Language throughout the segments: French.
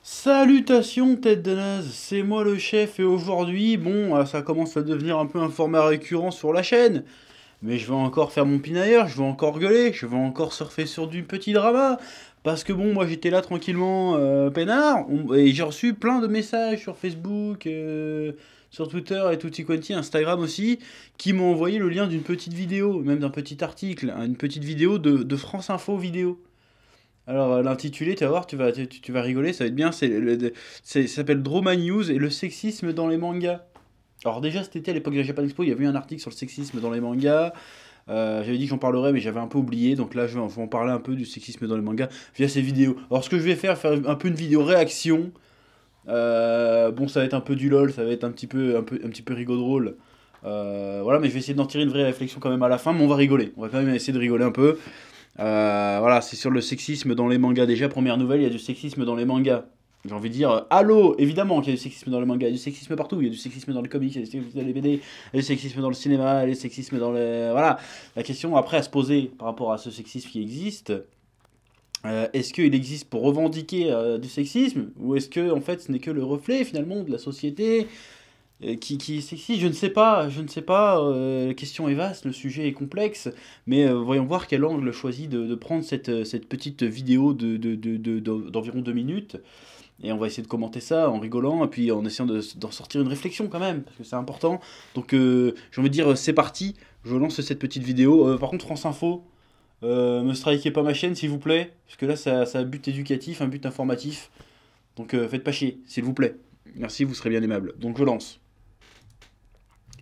Salutations tête de naze, c'est moi le chef et aujourd'hui, bon, ça commence à devenir un peu un format récurrent sur la chaîne, mais je vais encore faire mon pinailleur, je vais encore gueuler, je vais encore surfer sur du petit drama, parce que bon, moi j'étais là tranquillement, peinard, et j'ai reçu plein de messages sur Facebook, sur Twitter et tutti quanti, Instagram aussi, qui m'ont envoyé le lien d'une petite vidéo, même d'un petit article, hein, une petite vidéo de France Info Vidéo. Alors, l'intitulé, tu vas voir, tu vas rigoler, ça va être bien. Ça s'appelle Droma News et le sexisme dans les mangas. Alors, déjà, cet été, à l'époque de la Japan Expo, il y avait eu un article sur le sexisme dans les mangas. J'avais dit que j'en parlerais, mais j'avais un peu oublié. Donc là, je vais en parler un peu du sexisme dans les mangas via ces vidéos. Alors, ce que je vais faire un peu une vidéo réaction. Bon, ça va être un peu du lol, ça va être un petit peu rigolo drôle. Voilà, mais je vais essayer d'en tirer une vraie réflexion quand même à la fin, mais on va rigoler. On va quand même essayer de rigoler un peu. Voilà, c'est sur le sexisme dans les mangas. Déjà, première nouvelle, il y a du sexisme dans les mangas. J'ai envie de dire, allô, évidemment qu'il y a du sexisme dans les mangas, il y a du sexisme partout, il y a du sexisme dans les comics, il y a du sexisme dans les BD, il y a du sexisme dans le cinéma, il y a du sexisme dans les... Voilà, la question après à se poser par rapport à ce sexisme qui existe, est-ce qu'il existe pour revendiquer du sexisme, ou est-ce que en fait ce n'est que le reflet finalement de la société qui est sexy, je ne sais pas, la question est vaste, le sujet est complexe, mais voyons voir quel angle choisit de prendre cette petite vidéo d'environ 2 minutes, et on va essayer de commenter ça en rigolant, et puis en essayant d'en sortir une réflexion quand même, parce que c'est important. Donc j'ai envie de dire, c'est parti, je lance cette petite vidéo. Par contre, France Info, me strikez pas ma chaîne s'il vous plaît, parce que là ça a un but éducatif, un but informatif, donc faites pas chier, s'il vous plaît. Merci, vous serez bien aimable. Donc je lance.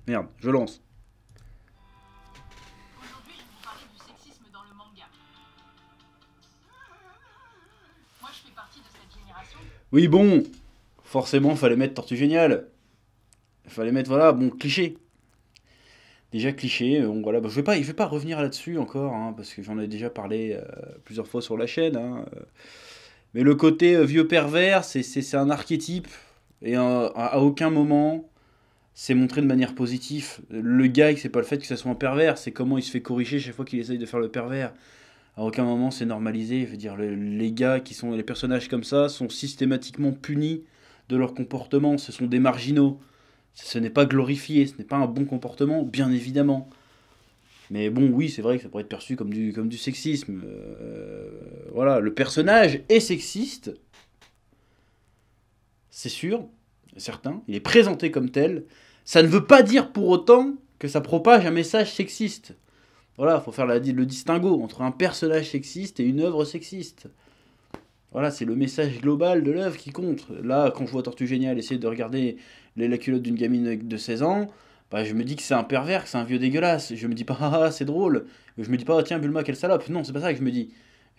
Merde, je lance. Aujourd'hui, je vais vous parler du sexisme dans le manga. Moi, je fais partie de cette génération. Oui, bon, forcément, fallait mettre Tortue Géniale. Fallait mettre, voilà, bon, cliché. Déjà cliché, bon, voilà, bah, je vais pas revenir là-dessus encore, hein, parce que j'en ai déjà parlé plusieurs fois sur la chaîne, hein. Mais le côté vieux pervers, c'est un archétype, et à aucun moment, c'est montré de manière positive. Le gag, c'est pas le fait que ça soit un pervers, c'est comment il se fait corriger chaque fois qu'il essaye de faire le pervers. À aucun moment c'est normalisé. Je veux dire, les gars qui sont les personnages comme ça sont systématiquement punis de leur comportement. Ce sont des marginaux. Ce n'est pas glorifié, ce n'est pas un bon comportement, bien évidemment. Mais bon, oui, c'est vrai que ça pourrait être perçu comme du sexisme. Voilà, le personnage est sexiste, c'est sûr, certain. Il est présenté comme tel. Ça ne veut pas dire pour autant que ça propage un message sexiste. Voilà, il faut faire le distinguo entre un personnage sexiste et une œuvre sexiste. Voilà, c'est le message global de l'œuvre qui compte. Là, quand je vois Tortue Géniale essayer de regarder la culotte d'une gamine de 16 ans, bah, je me dis que c'est un pervers, que c'est un vieux dégueulasse. Je me dis pas, c'est drôle. Je me dis pas, tiens, Bulma, quelle salope. Non, c'est pas ça que je me dis.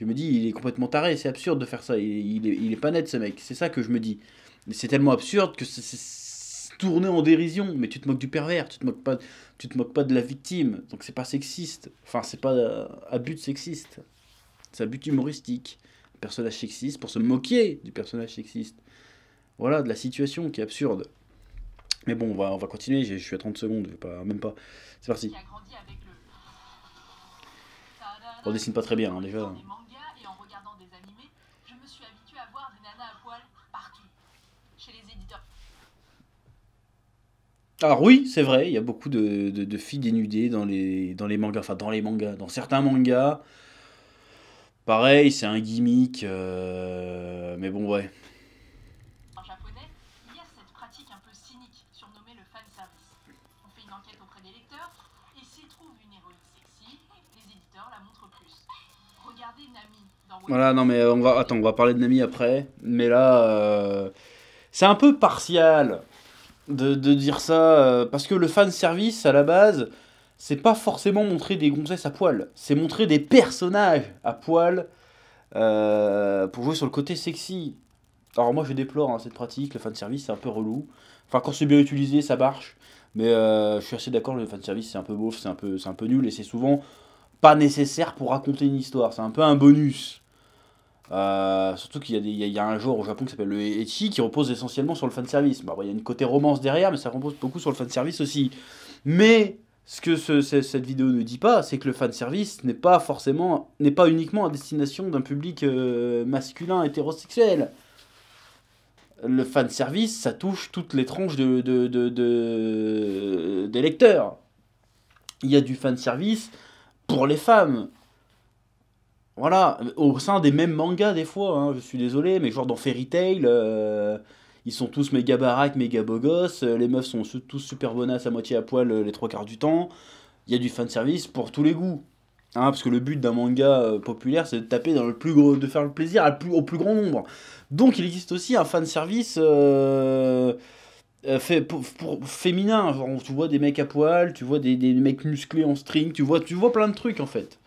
Je me dis, il est complètement taré, c'est absurde de faire ça. Il est pas net, ce mec. C'est ça que je me dis. Mais c'est tellement absurde que c'est tourné en dérision. Mais tu te moques du pervers, tu te moques pas de la victime. Donc c'est pas sexiste. Enfin, c'est pas à but sexiste. C'est à but humoristique. Un personnage sexiste pour se moquer du personnage sexiste. Voilà, de la situation qui est absurde. Mais bon, on va continuer. Je suis à 30 secondes, je vais pas, même pas. C'est parti. Qui a grandi avec le On tadadam dessine pas très bien, en hein, déjà. lisant des mangas et en regardant des animés. Je me suis habituée à voir des nanas à poil partout, chez les éditeurs. Alors oui, c'est vrai, il y a beaucoup de filles dénudées dans les mangas, enfin dans les mangas, dans certains mangas. Pareil, c'est un gimmick, mais bon, ouais. En japonais, il y a cette pratique un peu cynique surnommée le fanservice. On fait une enquête auprès des lecteurs et s'ils trouvent une héroïne sexy, les éditeurs la montrent plus. Regardez Nami dans One Voilà, non Piece. mais attends, on va parler de Nami après. Mais là, c'est un peu partial de dire ça, parce que le fan service à la base, c'est pas forcément montrer des gonzesses à poil, c'est montrer des personnages à poil pour jouer sur le côté sexy. Alors moi je déplore hein, cette pratique, le fan service c'est un peu relou. Enfin quand c'est bien utilisé ça marche, mais je suis assez d'accord, le fan service c'est un peu beauf, c'est un peu nul et c'est souvent pas nécessaire pour raconter une histoire, c'est un peu un bonus. Surtout qu'il y a, il y a un genre au Japon qui s'appelle le ecchi qui repose essentiellement sur le fanservice. Bah, il y a une côté romance derrière, mais ça repose beaucoup sur le fanservice aussi. Mais ce que cette vidéo ne dit pas, c'est que le fanservice n'est pas uniquement à destination d'un public masculin hétérosexuel. le fanservice, ça touche toutes les tranches des lecteurs. Il y a du fanservice pour les femmes. Voilà, au sein des mêmes mangas des fois, hein, je suis désolé, mais genre dans Fairy Tail, ils sont tous méga baraques, méga beaux gosses, les meufs sont tous super bonasses à moitié à poil les trois quarts du temps. Il y a du fanservice pour tous les goûts. Hein, parce que le but d'un manga populaire, c'est de taper dans le plus gros, de faire le plaisir au plus grand nombre. Donc il existe aussi un fanservice fait pour féminin. Genre, tu vois des mecs à poil, tu vois des mecs musclés en string, tu vois plein de trucs en fait.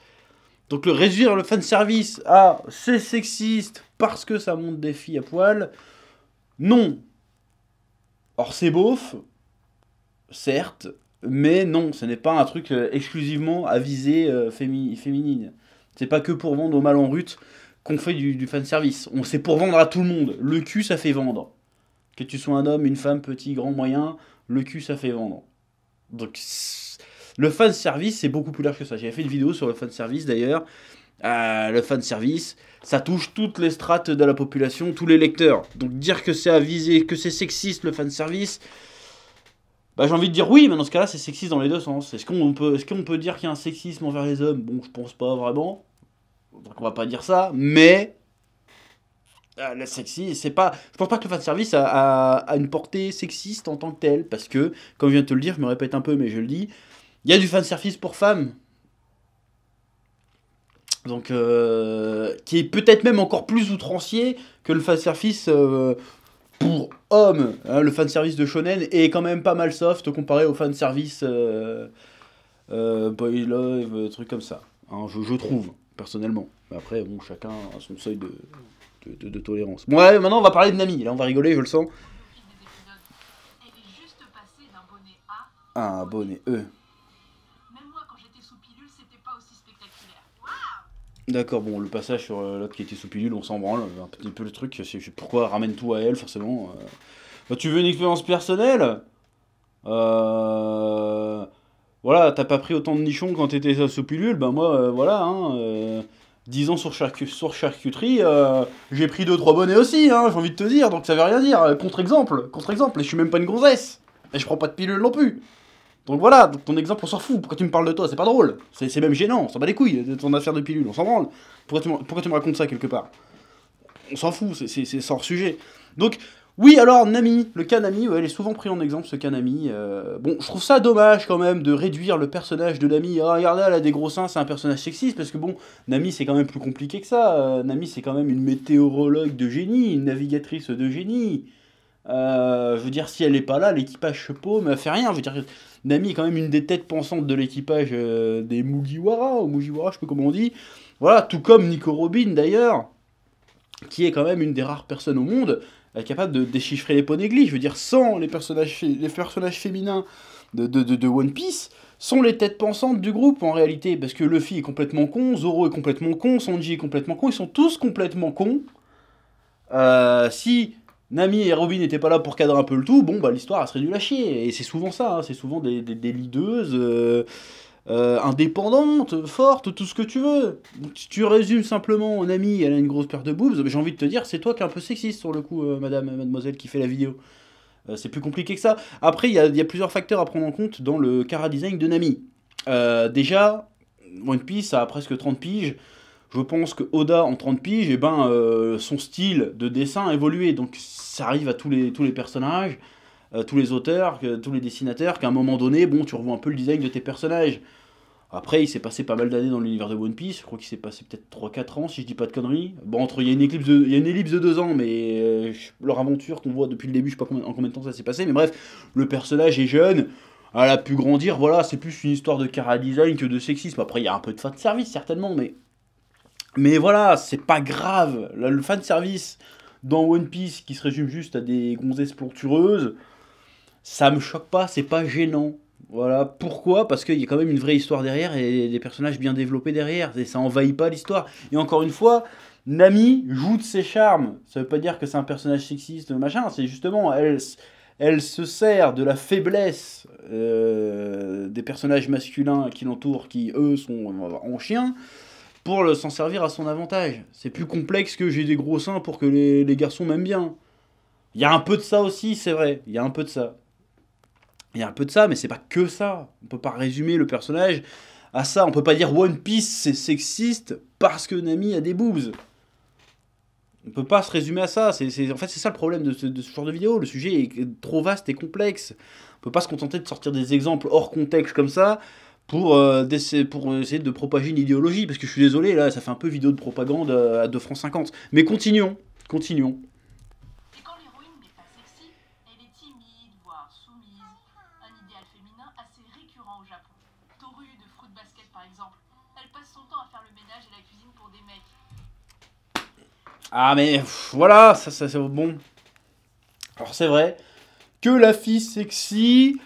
Donc le réduire le fanservice à c'est sexiste parce que ça montre des filles à poil, non. Or c'est beauf, certes, mais non, ce n'est pas un truc exclusivement à visée féminine. C'est pas que pour vendre aux mal en rut qu'on fait du fanservice. C'est pour vendre à tout le monde. Le cul, ça fait vendre. Que tu sois un homme, une femme, petit, grand, moyen, le cul, ça fait vendre. Donc le fanservice, c'est beaucoup plus large que ça. J'avais fait une vidéo sur le fanservice d'ailleurs. Le fanservice, ça touche toutes les strates de la population, tous les lecteurs. Donc dire que c'est à viser, que c'est sexiste le fanservice, bah j'ai envie de dire oui, mais dans ce cas-là, c'est sexiste dans les deux sens. Est-ce qu'on peut dire qu'il y a un sexisme envers les hommes? Bon, je pense pas vraiment. Donc on va pas dire ça, mais le sexy, c'est pas. Je pense pas que le fanservice a une portée sexiste en tant que tel, parce que, comme je viens de te le dire, je me répète un peu, mais je le dis, il y a du fanservice pour femmes. Donc, qui est peut-être même encore plus outrancier que le fanservice pour hommes. Hein, le fanservice de Shonen est quand même pas mal soft comparé au fanservice Boy Love, trucs comme ça. Hein, je trouve, personnellement. Mais après, bon, chacun a son seuil de tolérance. Bon, ouais, maintenant on va parler de Nami. Là, on va rigoler, je le sens. Au fil des épisodes, elle est juste passée d'un bonnet A Ah, à bonnet E. Même moi, quand j'étais sous pilule, c'était pas aussi spectaculaire. D'accord, bon, le passage sur l'autre qui était sous pilule, on s'en branle. Un petit peu le truc, c'est pourquoi ramène tout à elle, forcément. Bah, tu veux une expérience personnelle Voilà, t'as pas pris autant de nichons quand t'étais sous pilule, ben moi, voilà, hein, 10 ans sur charcuterie, j'ai pris 2-3 bonnets aussi, hein, j'ai envie de te dire, donc ça veut rien dire. Contre-exemple, et je suis même pas une gonzesse, et je prends pas de pilule non plus. Donc voilà, donc ton exemple, on s'en fout. Pourquoi tu me parles de toi? C'est pas drôle. C'est même gênant. On s'en bat les couilles de ton affaire de pilule. On s'en branle. Pourquoi tu me racontes ça quelque part? On s'en fout. C'est hors sujet. Donc, oui, alors, Nami. Le cas Nami, ouais, elle est souvent pris en exemple, ce cas Nami. Bon, je trouve ça dommage quand même de réduire le personnage de Nami. Ah, regardez, elle a des gros seins, c'est un personnage sexiste. Parce que bon, Nami, c'est quand même plus compliqué que ça. Nami, c'est quand même une météorologue de génie, une navigatrice de génie. Je veux dire, si elle est pas là, l'équipage se paume, elle fait rien. Je veux dire, Nami est quand même une des têtes pensantes de l'équipage des Mugiwara, ou Mugiwara, je sais pas comment on dit. Voilà, tout comme Nico Robin d'ailleurs, qui est quand même une des rares personnes au monde capable de déchiffrer les poneglyphes. Je veux dire, sans les personnages féminins de One Piece, sont les têtes pensantes du groupe en réalité. Parce que Luffy est complètement con, Zoro est complètement con, Sanji est complètement con, ils sont tous complètement cons. Si Nami et Robin n'étaient pas là pour cadrer un peu le tout, bon bah l'histoire elle serait nulle à chier. Et c'est souvent ça, hein, c'est souvent des leadeuses indépendantes, fortes, tout ce que tu veux. Donc, si tu résumes simplement Nami, elle a une grosse paire de boobs, j'ai envie de te dire, c'est toi qui es un peu sexiste sur le coup, mademoiselle qui fait la vidéo. C'est plus compliqué que ça. Après, il y a plusieurs facteurs à prendre en compte dans le chara-design de Nami. Déjà, One Piece a presque 30 piges. Je pense que Oda, en 30 piges, eh ben, son style de dessin a évolué. Donc ça arrive à tous les personnages, tous les auteurs, tous les dessinateurs, qu'à un moment donné, bon, tu revois un peu le design de tes personnages. Après, il s'est passé pas mal d'années dans l'univers de One Piece. Je crois qu'il s'est passé peut-être 3-4 ans, si je dis pas de conneries. Bon, il y a une ellipse de 2 ans, mais leur aventure qu'on voit depuis le début, je sais pas en combien de temps ça s'est passé. Mais bref, le personnage est jeune. Elle a pu grandir, voilà, c'est plus une histoire de chara-design que de sexisme. Après, il y a un peu de fan service, certainement, mais voilà, c'est pas grave. Là, le fanservice dans One Piece qui se résume juste à des gonzesses plantureuses, ça me choque pas, c'est pas gênant. Voilà, pourquoi? Parce qu'il y a quand même une vraie histoire derrière et des personnages bien développés derrière, et ça envahit pas l'histoire. Et encore une fois, Nami joue de ses charmes. Ça veut pas dire que c'est un personnage sexiste, machin, c'est justement, elle se sert de la faiblesse des personnages masculins qui l'entourent, qui eux sont en chien, pour s'en servir à son avantage. C'est plus complexe que j'ai des gros seins pour que les garçons m'aiment bien. Il y a un peu de ça aussi, c'est vrai. Il y a un peu de ça. Il y a un peu de ça, mais c'est pas que ça. On peut pas résumer le personnage à ça. On peut pas dire One Piece c'est sexiste parce que Nami a des boobs. On peut pas se résumer à ça. En fait, c'est ça le problème de ce genre de vidéo. Le sujet est trop vaste et complexe. On peut pas se contenter de sortir des exemples hors contexte comme ça pour essayer de propager une idéologie. Parce que je suis désolé, là, ça fait un peu vidéo de propagande à 2 francs 50. Mais continuons. Continuons. Et quand l'héroïne n'est pas sexy, elle est timide, voire soumise. Un idéal féminin assez récurrent au Japon. Toru de Fruit Basket par exemple. Elle passe son temps à faire le ménage et la cuisine pour des mecs. Ah mais voilà, ça c'est bon. Alors c'est vrai que la fille sexy,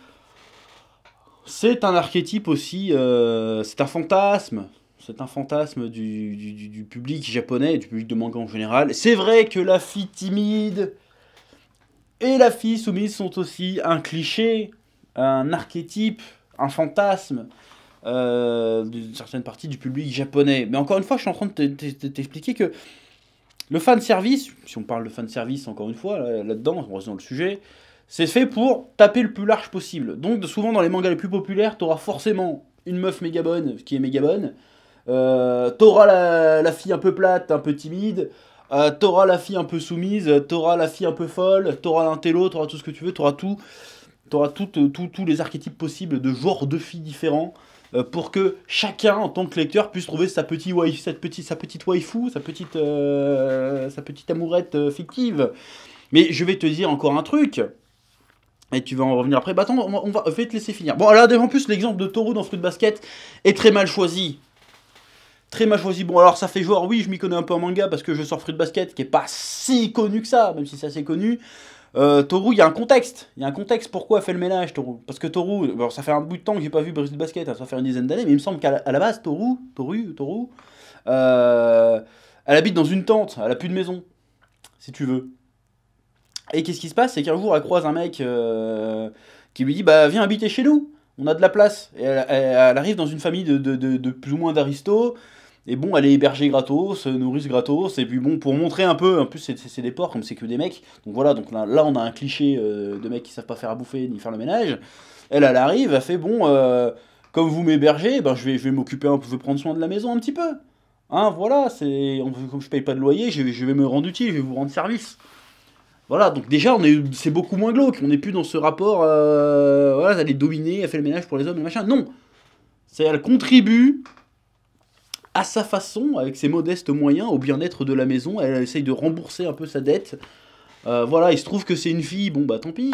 c'est un archétype aussi, c'est un fantasme. C'est un fantasme du public japonais, du public de manga en général. C'est vrai que la fille timide et la fille soumise sont aussi un cliché, un archétype, un fantasme d'une certaine partie du public japonais. Mais encore une fois, je suis en train de t'expliquer que le fanservice, si on parle de fanservice encore une fois, là-dedans, on reste dans le sujet, c'est fait pour taper le plus large possible. Donc souvent dans les mangas les plus populaires, t'auras forcément une meuf méga bonne, qui est méga bonne, t'auras la fille un peu plate, un peu timide, t'auras la fille un peu soumise, t'auras la fille un peu folle, t'auras l'intello, t'auras tout ce que tu veux, t'auras tous les archétypes possibles de genres de filles différents, pour que chacun, en tant que lecteur, puisse trouver sa petite waifu, sa petite amourette fictive. Mais je vais te dire encore un truc, et tu vas en revenir après. Bah attends, je vais te laisser finir. Bon, là, en plus, l'exemple de Toru dans Fruit Basket est très mal choisi. Très mal choisi. Bon, alors ça fait genre, oui, je m'y connais un peu en manga parce que je sors Fruit Basket, qui est pas si connu que ça, même si c'est assez connu. Toru, il y a un contexte. Il y a un contexte pourquoi elle fait le ménage, Toru. Parce que Toru, bon, ça fait un bout de temps que j'ai pas vu Fruit Basket, hein, ça fait une dizaine d'années, mais il me semble qu'à la base, Toru, elle habite dans une tente, elle a plus de maison, si tu veux. Et qu'est-ce qui se passe? C'est qu'un jour, elle croise un mec qui lui dit, bah viens habiter chez nous, on a de la place. Et elle arrive dans une famille de plus ou moins d'aristos. Et bon, elle est hébergée gratos, nourrice gratos, et puis bon, pour montrer un peu, en plus c'est des porcs, comme c'est que des mecs, donc voilà, donc là on a un cliché de mecs qui savent pas faire à bouffer ni faire le ménage. Elle arrive, elle fait bon, comme vous m'hébergez, ben je vais m'occuper un peu, je vais prendre soin de la maison un petit peu. Hein, voilà, comme je paye pas de loyer, je vais me rendre utile, je vais vous rendre service. Voilà, donc déjà c'est beaucoup moins glauque, on n'est plus dans ce rapport, voilà, elle est dominée, elle fait le ménage pour les hommes et machin, non. Elle contribue à sa façon, avec ses modestes moyens, au bien-être de la maison. Elle essaye de rembourser un peu sa dette. Voilà, il se trouve que c'est une fille, bon bah tant pis,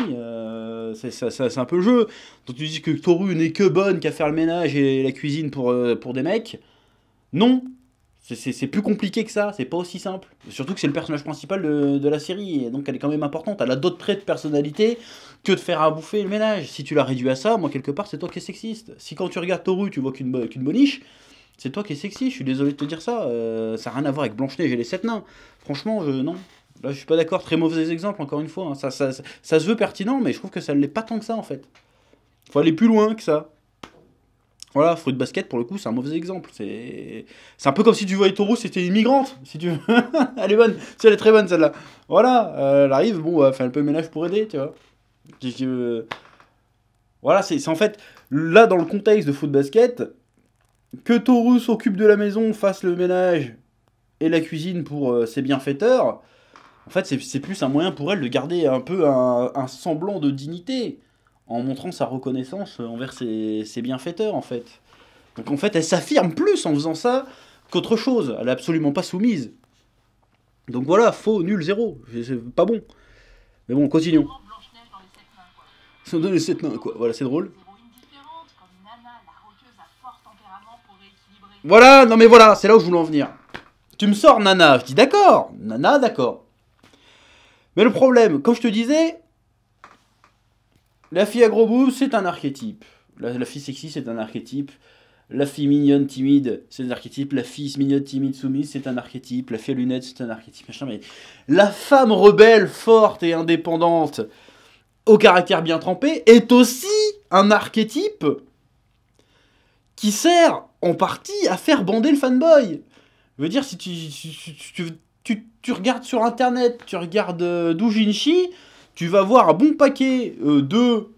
c'est un peu le jeu. Donc tu dis que Toru n'est que bonne qu'à faire le ménage et la cuisine pour des mecs. Non, c'est plus compliqué que ça, c'est pas aussi simple. Surtout que c'est le personnage principal de la série, et donc elle est quand même importante. Elle a d'autres traits de personnalité que de faire à bouffer le ménage. Si tu la réduis à ça, moi quelque part c'est toi qui es sexiste. Si quand tu regardes Toru tu vois qu'une boniche, c'est toi qui es sexy, je suis désolé de te dire ça. Ça n'a rien à voir avec Blanche-Neige et les 7 nains. Franchement, non. Là, je suis pas d'accord. Très mauvais exemple, encore une fois. Hein. Ça se veut pertinent, mais je trouve que ça ne l'est pas tant que ça, en fait. Faut aller plus loin que ça. Voilà, Fruit Basket, pour le coup, c'est un mauvais exemple. C'est un peu comme si tu voyais Toru, c'était une migrante, si tu veux. Elle est bonne. Elle est très bonne, celle-là. Voilà, elle arrive, bon, elle fait un peu le ménage pour aider, tu vois. Voilà, c'est en fait, là, dans le contexte de Fruit Basket, que Toru s'occupe de la maison, fasse le ménage et la cuisine pour ses bienfaiteurs, en fait, c'est plus un moyen pour elle de garder un peu un semblant de dignité, en montrant sa reconnaissance envers ses bienfaiteurs, en fait. Donc en fait, elle s'affirme plus en faisant ça qu'autre chose. Elle est absolument pas soumise. Donc voilà, faux, nul, zéro. C'est pas bon. Mais bon, continuons. Blanche-Neige dans les 7 nains, quoi. Ça donne les 7 nains, quoi. Voilà, c'est drôle. Des héroïnes différentes, comme Nana, la roqueuse à fort tempérament pour rééquilibrer. Voilà, non mais voilà, c'est là où je voulais en venir. Tu me sors Nana, je dis d'accord. Nana, d'accord. Mais le problème, comme je te disais, la fille à gros boobs, c'est un archétype. La fille sexy, c'est un archétype. La fille mignonne, timide, c'est un archétype. La fille mignonne, timide, soumise, c'est un archétype. La fille à lunettes, c'est un archétype. Machin, mais la femme rebelle, forte et indépendante, au caractère bien trempé, est aussi un archétype qui sert en partie à faire bander le fanboy. Je veux dire, si tu veux tu regardes sur internet, tu regardes Doujinshi, tu vas voir un bon paquet de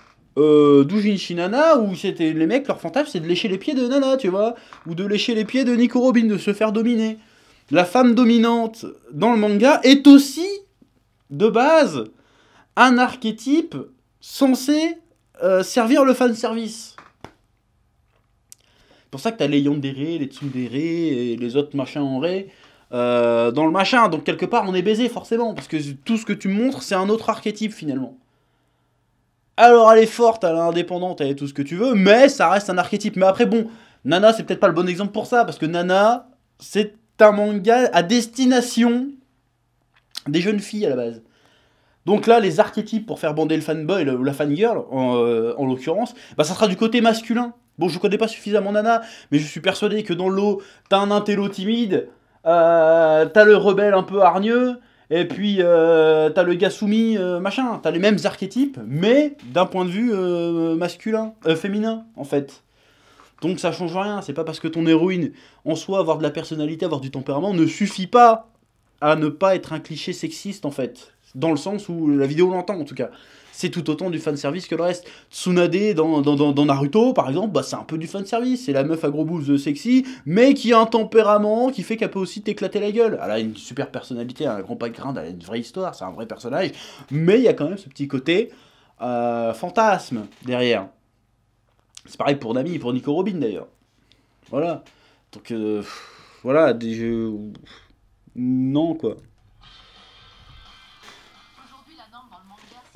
Doujinshi Nana où c'était les mecs, leur fantasme c'est de lécher les pieds de Nana, tu vois, ou de lécher les pieds de Nico Robin, de se faire dominer. La femme dominante dans le manga est aussi, de base, un archétype censé servir le fanservice. C'est pour ça que t'as les yandere, les tsundere et les autres machins en ré dans le machin. Donc quelque part on est baisé forcément, parce que tout ce que tu me montres c'est un autre archétype finalement. Alors elle est forte, elle est indépendante, elle est tout ce que tu veux, mais ça reste un archétype. Mais après bon, Nana c'est peut-être pas le bon exemple pour ça, parce que Nana c'est un manga à destination des jeunes filles à la base. Donc là, les archétypes pour faire bander le fanboy ou la fangirl, en l'occurrence, bah ça sera du côté masculin. Bon, je connais pas suffisamment Nana, mais je suis persuadé que dans l'eau, t'as un intello timide, t'as le rebelle un peu hargneux, et puis t'as le gars soumis, machin. T'as les mêmes archétypes, mais d'un point de vue masculin, féminin, en fait. Donc ça change rien, c'est pas parce que ton héroïne, en soi, avoir de la personnalité, avoir du tempérament, ne suffit pas à ne pas être un cliché sexiste, en fait. Dans le sens où la vidéo l'entend, en tout cas. C'est tout autant du fanservice que le reste. Tsunade dans Naruto, par exemple, bah, c'est un peu du fanservice. C'est la meuf à gros boobs sexy, mais qui a un tempérament qui fait qu'elle peut aussi t'éclater la gueule. Elle a une super personnalité, un grand background, elle a une vraie histoire, c'est un vrai personnage. Mais il y a quand même ce petit côté fantasme derrière. C'est pareil pour Nami et pour Nico Robin, d'ailleurs. Voilà. Donc, voilà, des jeux... Non, quoi.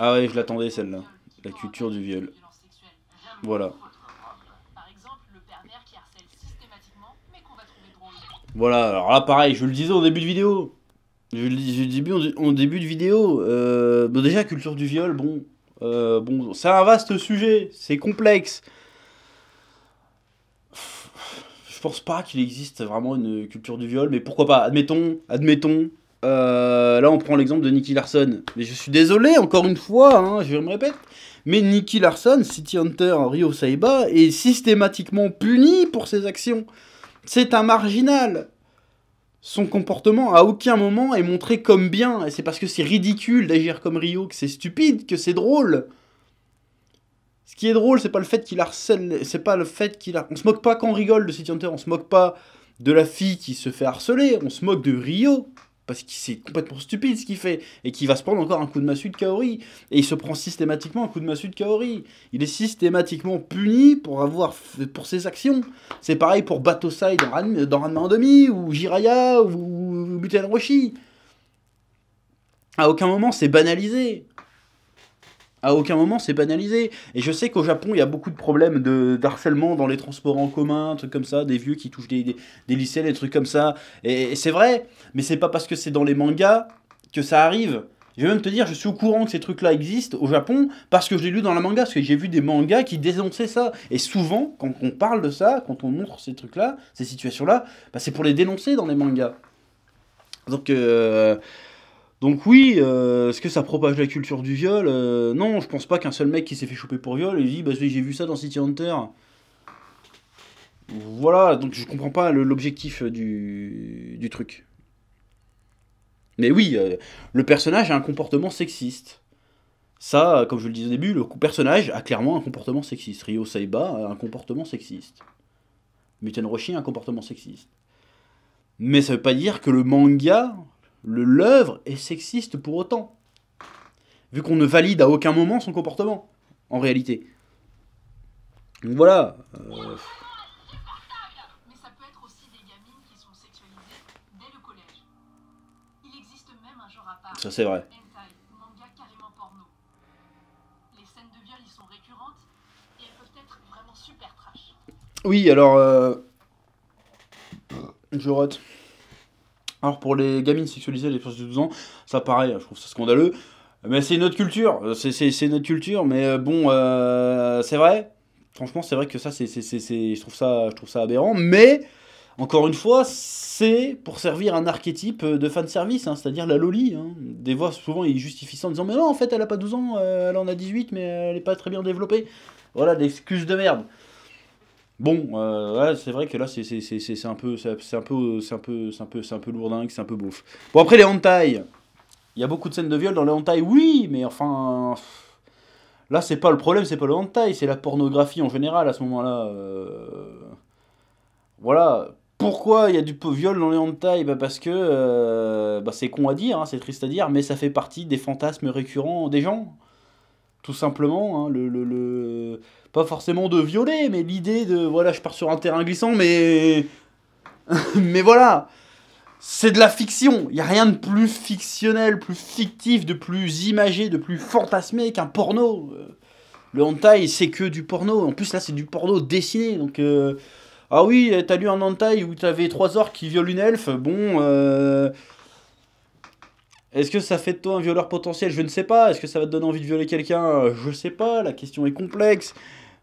Ah ouais, je l'attendais celle-là. La culture du viol. Voilà. Voilà, alors là pareil, je le disais au début de vidéo. Je le disais au début de vidéo. Bon, déjà, culture du viol, bon, c'est un vaste sujet, c'est complexe. Je pense pas qu'il existe vraiment une culture du viol, mais pourquoi pas, admettons. Là, on prend l'exemple de Nicky Larson. Mais je suis désolé, encore une fois, hein, je me répète. Mais Nicky Larson, City Hunter, Ryo Saiba, est systématiquement puni pour ses actions. C'est un marginal. Son comportement, à aucun moment, est montré comme bien. Et c'est parce que c'est ridicule d'agir comme Ryo, que c'est stupide, que c'est drôle. Ce qui est drôle, c'est pas le fait qu'il harcèle. C'est pas le fait qu'il On se moque pas quand on rigole de City Hunter. On se moque pas de la fille qui se fait harceler. On se moque de Ryo. Parce que c'est complètement stupide ce qu'il fait, et qu'il va se prendre encore un coup de massue de Kaori, et il se prend systématiquement un coup de massue de Kaori. Il est systématiquement puni pour ses actions. C'est pareil pour Batosai dans Ranma 1/2, ou Jiraiya, ou Muten Roshi. À aucun moment c'est banalisé. À aucun moment c'est banalisé. Et je sais qu'au Japon il y a beaucoup de problèmes d'harcèlement dans les transports en commun, trucs comme ça, des vieux qui touchent des lycées, des trucs comme ça. Et c'est vrai, mais c'est pas parce que c'est dans les mangas que ça arrive. Je vais même te dire, je suis au courant que ces trucs-là existent au Japon parce que je l'ai lu dans la manga, parce que j'ai vu des mangas qui dénonçaient ça. Et souvent, quand on parle de ça, quand on montre ces trucs-là, ces situations-là, bah, c'est pour les dénoncer dans les mangas. Donc oui, est-ce que ça propage la culture du viol? Non, je pense pas qu'un seul mec qui s'est fait choper pour viol, il dit bah j'ai vu ça dans City Hunter. Voilà, donc je comprends pas l'objectif du truc. Mais oui, le personnage a un comportement sexiste. Ça, comme je le disais au début, le personnage a clairement un comportement sexiste. Ryo Saiba a un comportement sexiste. Muten Roshi a un comportement sexiste. Mais ça veut pas dire que le manga... l'œuvre est sexiste pour autant. Vu qu'on ne valide à aucun moment son comportement, en réalité. Donc voilà. Mais ça peut être aussi des gamines qui sont sexualisées dès le collège. Il existe même un genre à part. Ça c'est vrai. Hentai, manga carrément porno. Les scènes de viol y sont récurrentes et elles peuvent être vraiment super trash. Oui, alors... je rote. Alors pour les gamines sexualisées à l'époque de 12 ans, ça pareil, je trouve ça scandaleux. Mais c'est une autre culture, c'est notre culture, mais bon, c'est vrai. Franchement, c'est vrai que ça, je trouve ça aberrant. Mais, encore une fois, c'est pour servir un archétype de fanservice, hein, c'est-à-dire la loli. Hein. Des fois, souvent, ils justifient ça en disant « Mais non, en fait, elle a pas 12 ans, elle en a 18, mais elle est pas très bien développée. » Voilà, l'excuse de merde. Bon, ouais, c'est vrai que là, c'est un peu, c'est un peu lourdingue, c'est un peu beauf. Bon, après, les hentai. Il y a beaucoup de scènes de viol dans les hentai, oui, mais enfin... Là, c'est pas le problème, c'est pas le hentai, c'est la pornographie en général à ce moment-là. Voilà. Pourquoi il y a du viol dans les hentai? Bah parce que bah c'est con à dire, hein, c'est triste à dire, mais ça fait partie des fantasmes récurrents des gens. Tout simplement, hein, pas forcément de violer, mais l'idée de voilà, je pars sur un terrain glissant, mais mais voilà, c'est de la fiction. Il y a rien de plus fictionnel, plus fictif, de plus imagé, de plus fantasmé qu'un porno. Le hentai, c'est que du porno. En plus là, c'est du porno dessiné, donc ah oui, t'as lu un hentai où t'avais trois orques qui violent une elfe. Bon, est-ce que ça fait de toi un violeur potentiel? Je ne sais pas. Est-ce que ça va te donner envie de violer quelqu'un? Je sais pas. La question est complexe.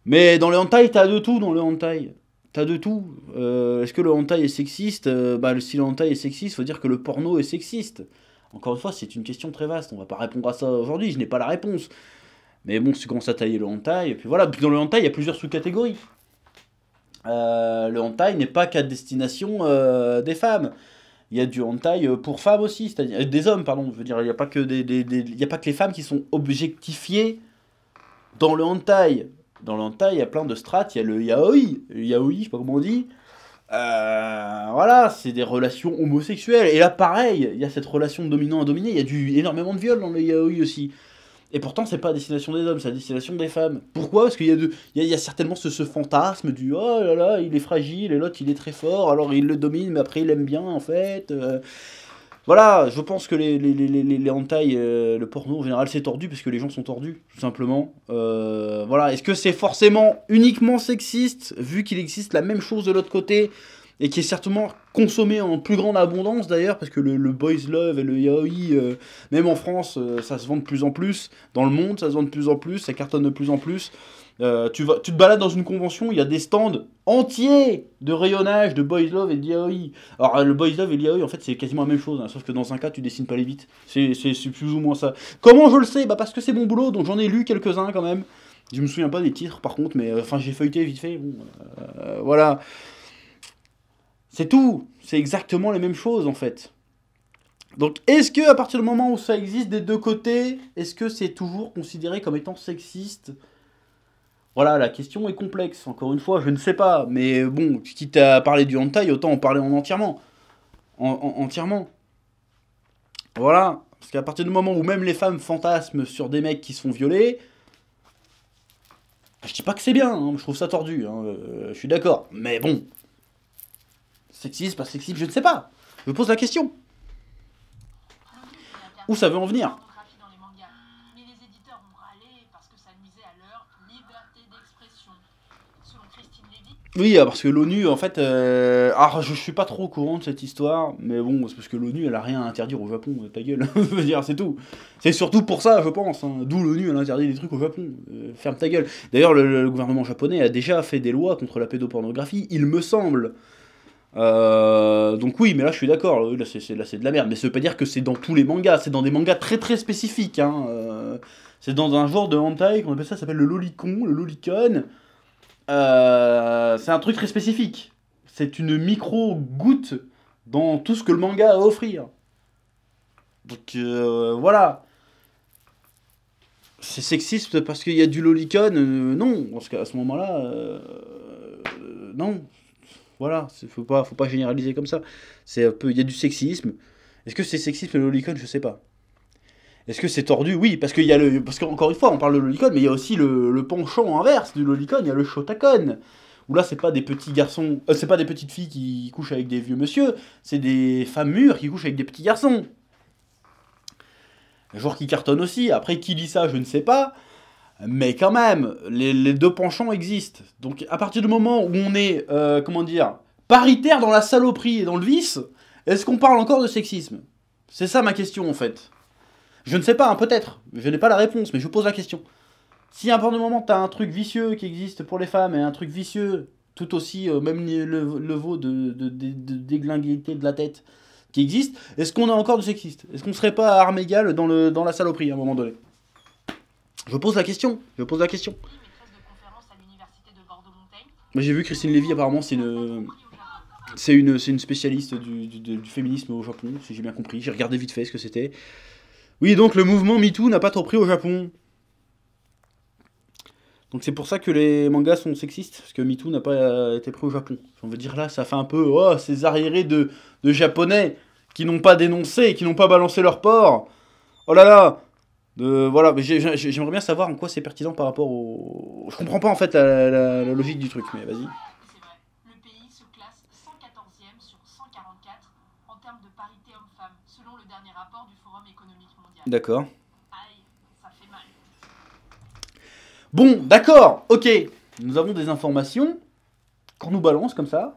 Mais dans le hentai, t'as de tout dans le hentai. T'as de tout. Est-ce que le hentai est sexiste? Bah, si le hentai est sexiste, faut dire que le porno est sexiste. Encore une fois, c'est une question très vaste. On va pas répondre à ça aujourd'hui. Je n'ai pas la réponse. Mais bon, si tu commences à tailler le hentai, et puis voilà. Puis dans le hentai, il y a plusieurs sous-catégories. Le hentai n'est pas qu'à destination des femmes. Il y a du hentai pour femmes aussi, c'est-à-dire des hommes, pardon. Je veux dire, il n'y a pas que il y a pas que les femmes qui sont objectifiées dans le hentai. Dans le hentai, il y a plein de strates. Il y a le yaoi, je sais pas comment on dit. Voilà, c'est des relations homosexuelles. Et là, pareil, il y a cette relation de dominant à dominé. Il y a énormément de viol dans le yaoi aussi. Et pourtant, c'est pas à destination des hommes, c'est à destination des femmes. Pourquoi? Parce qu'il y a certainement ce fantasme du oh là là, il est fragile, et l'autre il est très fort, alors il le domine, mais après il aime bien en fait. Voilà, je pense que les hentai, le porno en général, c'est tordu parce que les gens sont tordus, tout simplement. Voilà, est-ce que c'est forcément uniquement sexiste, vu qu'il existe la même chose de l'autre côté, et qui est certainement consommé en plus grande abondance d'ailleurs, parce que le boys love et le yaoi, même en France, ça se vend de plus en plus. Dans le monde, ça se vend de plus en plus, ça cartonne de plus en plus. Tu te balades dans une convention, il y a des stands entiers de rayonnage de boys love et de yaoi. Alors le boys love et le yaoi, en fait, c'est quasiment la même chose, hein, sauf que dans un cas, tu dessines pas les bits. C'est plus ou moins ça. Comment je le sais? Bah parce que c'est mon boulot, donc j'en ai lu quelques-uns quand même. Je me souviens pas des titres par contre, mais enfin j'ai feuilleté vite fait. Bon, voilà. C'est tout. C'est exactement les mêmes choses en fait. Donc est-ce que à partir du moment où ça existe des deux côtés, est-ce que c'est toujours considéré comme étant sexiste? Voilà, la question est complexe. Encore une fois, je ne sais pas. Mais bon, quitte à parler du hentai, autant en parler en entièrement. Entièrement. Voilà. Parce qu'à partir du moment où même les femmes fantasment sur des mecs qui se font violer, je dis pas que c'est bien, hein, je trouve ça tordu, hein, je suis d'accord. Mais bon, sexiste, pas sexiste, je ne sais pas. Je me pose la question. Où ça veut en venir? Pornographie dans les mangas. Mais les éditeurs ont râlé parce que ça nuisait à leur liberté d'expression. Selon Christine Lévy, Oui, parce que l'ONU, en fait... Alors, je suis pas trop au courant de cette histoire, mais bon, c'est parce que l'ONU, elle a rien à interdire au Japon, ta gueule. Je veux dire, c'est tout. C'est surtout pour ça, je pense. Hein. D'où l'ONU, elle interdit des trucs au Japon. Ferme ta gueule. D'ailleurs, le gouvernement japonais a déjà fait des lois contre la pédopornographie, il me semble. Donc oui, mais là je suis d'accord, là c'est de la merde. Mais ça veut pas dire que c'est dans tous les mangas, c'est dans des mangas très très spécifiques. Hein. C'est dans un genre de hentai qu'on appelle ça s'appelle le lolicon, le lolicon. C'est un truc très spécifique. C'est une micro-goutte dans tout ce que le manga a à offrir. Donc voilà. C'est sexiste parce qu'il y a du lolicon? Non, parce qu'à ce moment-là, non. Voilà, faut pas généraliser comme ça. C'est un peu, il y a du sexisme. Est-ce que c'est sexisme le lolicon? Je sais pas. Est-ce que c'est tordu? Oui, parce qu'il y a parce qu'encore une fois, on parle de lolicon, mais il y a aussi le penchant inverse du lolicon. Il y a le shotacon. Où là, c'est pas des petits garçons, c'est pas des petites filles qui couchent avec des vieux monsieur, c'est des femmes mûres qui couchent avec des petits garçons. Un genre qui cartonne aussi. Après, qui lit ça, je ne sais pas. Mais quand même, les deux penchants existent. Donc à partir du moment où on est, comment dire, paritaire dans la saloperie et dans le vice, est-ce qu'on parle encore de sexisme? C'est ça ma question en fait. Je ne sais pas, hein, peut-être. Je n'ai pas la réponse, mais je pose la question. Si à un du moment t'as un truc vicieux qui existe pour les femmes et un truc vicieux tout aussi, même le veau de déglinguité de la tête qui existe, est-ce qu'on a encore du sexiste? Est-ce qu'on serait pas à armes égales dans la saloperie à un moment donné? Je pose la question. Je pose la question. maîtresse de conférence à l'université de Bordeaux-Montaigne, Moi j'ai vu Christine Lévy, apparemment c'est une spécialiste du féminisme au Japon, si j'ai bien compris. J'ai regardé vite fait ce que c'était. Oui, donc le mouvement MeToo n'a pas trop pris au Japon. Donc c'est pour ça que les mangas sont sexistes, parce que MeToo n'a pas été pris au Japon. On veut dire là, ça fait un peu, oh, ces arriérés de japonais qui n'ont pas dénoncé, qui n'ont pas balancé leur porc. Oh là là. Voilà, mais j'aimerais bien savoir en quoi c'est pertinent par rapport au... Je comprends pas en fait la logique du truc, mais vas-y. C'est vrai, le pays se classe 114e sur 144 en termes de parité homme-femme, selon le dernier rapport du Forum économique mondial. D'accord. Aïe, ça fait mal. Bon, d'accord, ok. Nous avons des informations qu'on nous balance comme ça.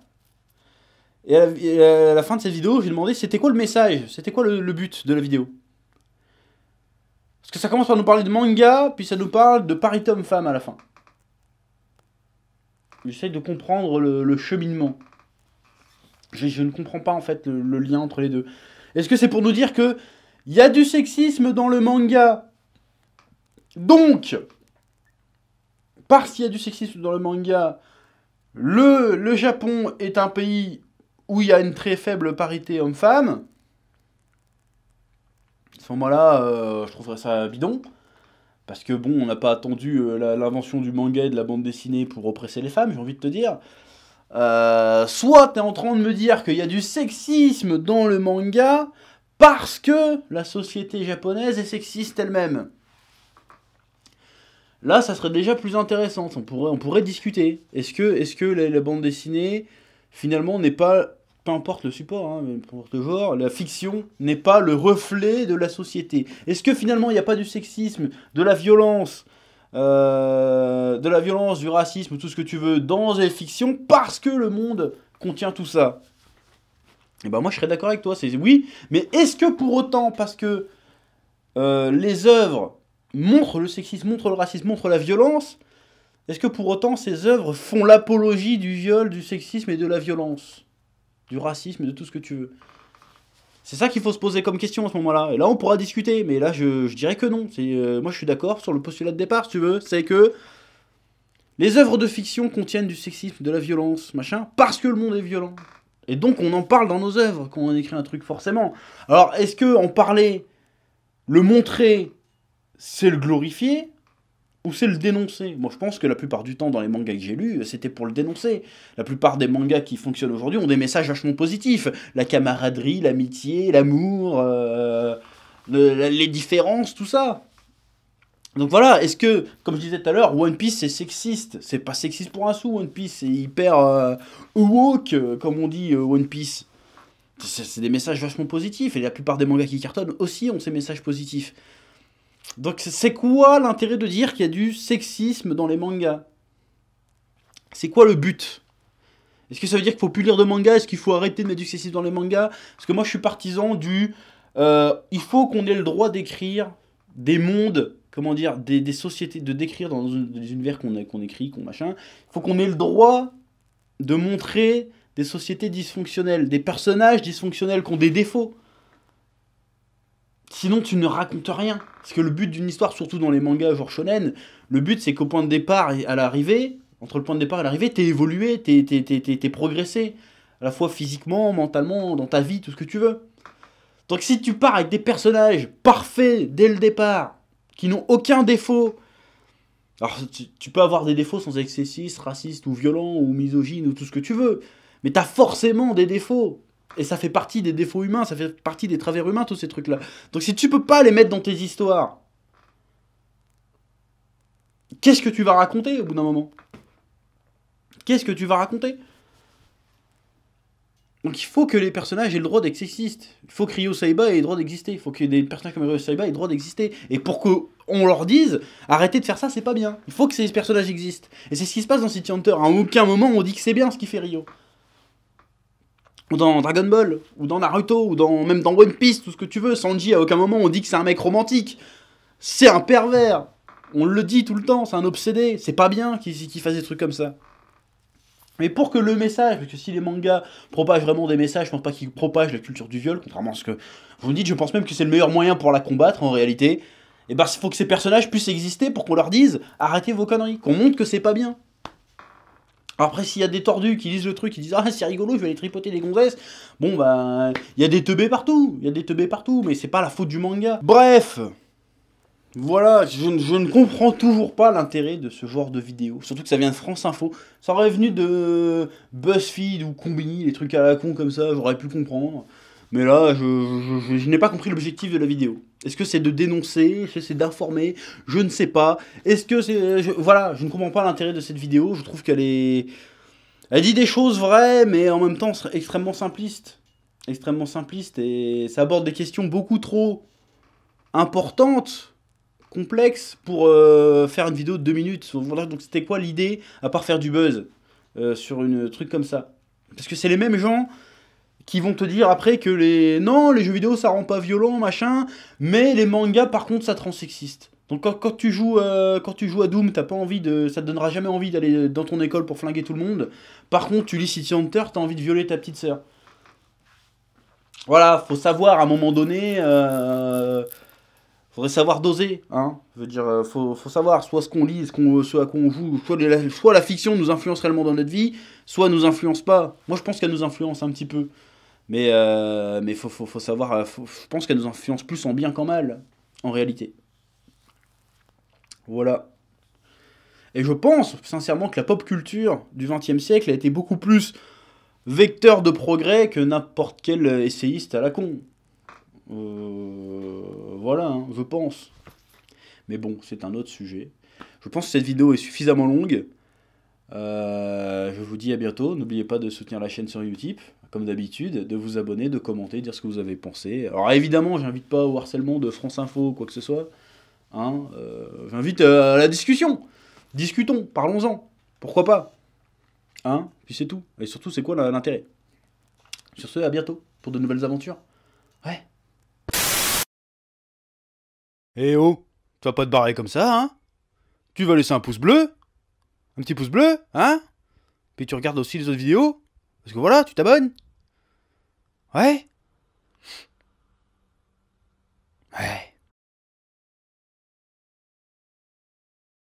Et à la fin de cette vidéo, j'ai demandé c'était quoi le message, c'était quoi le but de la vidéo. Parce que ça commence par nous parler de manga, puis ça nous parle de parité homme-femme à la fin. J'essaye de comprendre le cheminement. Je ne comprends pas en fait le lien entre les deux. Est-ce que c'est pour nous dire que il y a du sexisme dans le manga, donc, parce qu'il y a du sexisme dans le manga, le Japon est un pays où il y a une très faible parité homme-femme. À ce moment-là, je trouverais ça bidon. Parce que bon, on n'a pas attendu l'invention du manga et de la bande dessinée pour oppresser les femmes, j'ai envie de te dire. Soit t'es en train de me dire qu'il y a du sexisme dans le manga parce que la société japonaise est sexiste elle-même. Là, ça serait déjà plus intéressant. On pourrait discuter. Est-ce que la bande dessinée, finalement, n'est pas... Peu importe le support, hein, mais peu importe le genre, la fiction n'est pas le reflet de la société. Est-ce que finalement, il n'y a pas du sexisme, de la violence, du racisme, tout ce que tu veux, dans les fictions, parce que le monde contient tout ça? Et ben moi, je serais d'accord avec toi. C'est oui, mais est-ce que pour autant, parce que les œuvres montrent le sexisme, montrent le racisme, montrent la violence, est-ce que pour autant ces œuvres font l'apologie du viol, du sexisme et de la violence, du racisme, de tout ce que tu veux? C'est ça qu'il faut se poser comme question à ce moment-là. Et là, on pourra discuter, mais là, je dirais que non. Moi, je suis d'accord sur le postulat de départ, si tu veux. C'est que les œuvres de fiction contiennent du sexisme, de la violence, machin, parce que le monde est violent. Et donc, on en parle dans nos œuvres quand on écrit un truc, forcément. Alors, est-ce que en parler, le montrer, c'est le glorifier ou c'est le dénoncer? Moi, je pense que la plupart du temps, dans les mangas que j'ai lus, c'était pour le dénoncer. La plupart des mangas qui fonctionnent aujourd'hui ont des messages vachement positifs. La camaraderie, l'amitié, l'amour, les différences, tout ça. Donc voilà, est-ce que, comme je disais tout à l'heure, One Piece c'est sexiste? C'est pas sexiste pour un sou, One Piece, c'est hyper woke, comme on dit, One Piece. C'est des messages vachement positifs, et la plupart des mangas qui cartonnent aussi ont ces messages positifs. Donc c'est quoi l'intérêt de dire qu'il y a du sexisme dans les mangas? C'est quoi le but? Est-ce que ça veut dire qu'il faut plus lire de mangas? Est-ce qu'il faut arrêter de mettre du sexisme dans les mangas? Parce que moi je suis partisan du... il faut qu'on ait le droit d'écrire des mondes, comment dire, des sociétés, de décrire dans des univers qu'on écrit, qu'on machin. Il faut qu'on ait le droit de montrer des sociétés dysfonctionnelles, des personnages dysfonctionnels qui ont des défauts. Sinon, tu ne racontes rien. Parce que le but d'une histoire, surtout dans les mangas genre shonen, le but c'est qu'au point de départ et à l'arrivée, entre le point de départ et l'arrivée, t'es évolué, t'es progressé. À la fois physiquement, mentalement, dans ta vie, tout ce que tu veux. Donc si tu pars avec des personnages parfaits dès le départ, qui n'ont aucun défaut, alors tu peux avoir des défauts sans être sexiste, raciste ou violent ou misogyne ou tout ce que tu veux, mais t'as forcément des défauts. Et ça fait partie des défauts humains, ça fait partie des travers humains, tous ces trucs-là. Donc si tu peux pas les mettre dans tes histoires, qu'est-ce que tu vas raconter au bout d'un moment? Qu'est-ce que tu vas raconter? Donc il faut que les personnages aient le droit d'être sexistes. Il faut que Ryo Saiba ait le droit d'exister. Il faut que des personnages comme Ryo Saiba aient le droit d'exister. Et pour qu'on leur dise, arrêtez de faire ça, c'est pas bien. Il faut que ces personnages existent. Et c'est ce qui se passe dans City Hunter. À aucun moment on dit que c'est bien ce qu'il fait Ryo. Ou dans Dragon Ball, ou dans Naruto, ou même dans One Piece, tout ce que tu veux. Sanji, à aucun moment on dit que c'est un mec romantique. C'est un pervers. On le dit tout le temps, c'est un obsédé. C'est pas bien qu'il fasse des trucs comme ça. Mais pour que le message, parce que si les mangas propagent vraiment des messages, je pense pas qu'ils propagent la culture du viol, contrairement à ce que vous me dites, je pense même que c'est le meilleur moyen pour la combattre en réalité. Et ben il faut que ces personnages puissent exister pour qu'on leur dise arrêtez vos conneries, qu'on montre que c'est pas bien. Après, s'il y a des tordus qui lisent le truc, qui disent ah c'est rigolo, je vais aller tripoter des gonzesses. Bon bah, il y a des teubés partout, mais c'est pas la faute du manga. Bref, voilà, je ne comprends toujours pas l'intérêt de ce genre de vidéo. Surtout que ça vient de France Info. Ça aurait venu de BuzzFeed ou Combini, les trucs à la con comme ça, j'aurais pu comprendre. Mais là, je n'ai pas compris l'objectif de la vidéo. Est-ce que c'est de dénoncer? Est-ce que c'est d'informer? Je ne sais pas. Est-ce que c'est... Voilà, je ne comprends pas l'intérêt de cette vidéo. Je trouve qu'elle est... Elle dit des choses vraies, mais en même temps extrêmement simpliste. Extrêmement simpliste, et ça aborde des questions beaucoup trop importantes, complexes, pour faire une vidéo de 2 minutes. Donc c'était quoi l'idée, à part faire du buzz sur une truc comme ça? Parce que c'est les mêmes gens qui vont te dire après que non, les jeux vidéo ça rend pas violent, machin, mais les mangas par contre ça te rend sexiste. Donc quand tu joues à Doom, t'as pas envie ça te donnera jamais envie d'aller dans ton école pour flinguer tout le monde. Par contre, tu lis City Hunter, t'as envie de violer ta petite sœur. Voilà, faut savoir à un moment donné, faudrait savoir doser, hein. Je veux dire, faut savoir soit ce qu'on lit, ce à quoi on joue, soit la fiction nous influence réellement dans notre vie, soit nous influence pas. Moi je pense qu'elle nous influence un petit peu. Mais faut savoir, je pense qu'elle nous influence plus en bien qu'en mal, en réalité. Voilà. Et je pense sincèrement que la pop culture du XXe siècle a été beaucoup plus vecteur de progrès que n'importe quel essayiste à la con. Voilà, hein, je pense. Mais bon, c'est un autre sujet. Je pense que cette vidéo est suffisamment longue. Je vous dis à bientôt. N'oubliez pas de soutenir la chaîne sur Utip, comme d'habitude, de vous abonner, de commenter, dire ce que vous avez pensé. Alors évidemment, j'invite pas au harcèlement de France Info ou quoi que ce soit. Hein, j'invite à la discussion. Discutons, parlons-en. Pourquoi pas? Hein? Puis c'est tout. Et surtout, c'est quoi l'intérêt? Sur ce, à bientôt pour de nouvelles aventures. Ouais. Eh oh, tu vas pas te barrer comme ça, hein? Tu vas laisser un pouce bleu? Un petit pouce bleu, hein? Puis tu regardes aussi les autres vidéos? Parce que voilà, tu t'abonnes? Ouais?